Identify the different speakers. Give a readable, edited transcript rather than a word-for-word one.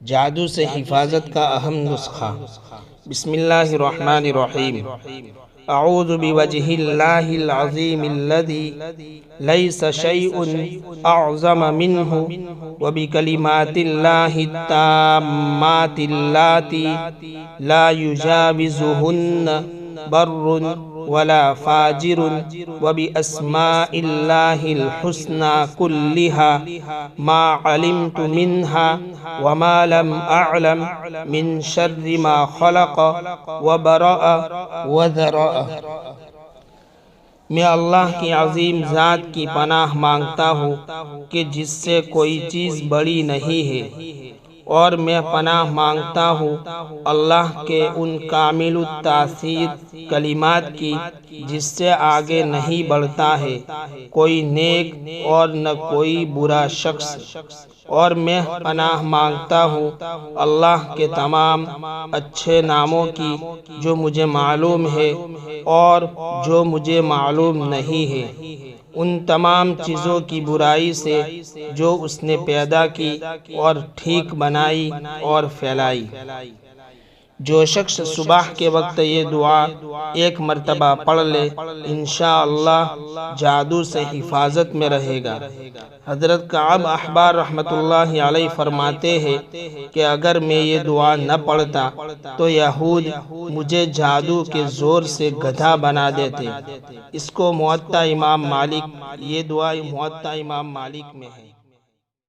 Speaker 1: جادو سے حفاظت کا اہم نسخہ۔ بسم اللہ الرحمن الرحیم۔ اعوذ بوجہ اللہ العظیم الذی لیس شیء اعظم منہ وبکلمات اللہ التامات اللاتی لا یجاوزہن بر ولا فاجر وبأسماء اللہ الحسنى كلها ما علمت منها وما لم أعلم من شر ما خلق وبرأ وذرأ۔ میں اللہ کی عظیم ذات کی پناہ مانگتا ہوں کہ جس سے کوئی چیز بڑی نہیں ہے، اور میں پناہ مانگتا ہوں اللہ کے ان کامل التاثیر کلمات کی جس سے آگے نہیں بڑھتا ہے کوئی نیک اور نہ کوئی برا شخص، اور میں پناہ مانگتا ہوں اللہ کے تمام اچھے ناموں کی جو مجھے معلوم ہے اور جو مجھے معلوم نہیں ہے، ان تمام چیزوں کی برائی سے جو اس نے پیدا کی اور ٹھیک بنائی اور پھیلائی۔ جو شخص صبح کے وقت یہ دعا ایک مرتبہ پڑھ لے انشاءاللہ جادو سے حفاظت میں رہے گا۔ حضرت کعب احبار رحمۃ اللہ علیہ فرماتے ہیں کہ اگر میں یہ دعا نہ پڑھتا تو یہود مجھے جادو کے زور سے گدھا بنا دیتے۔ اس کو موطا امام مالک، یہ دعا موطا امام مالک میں ہے۔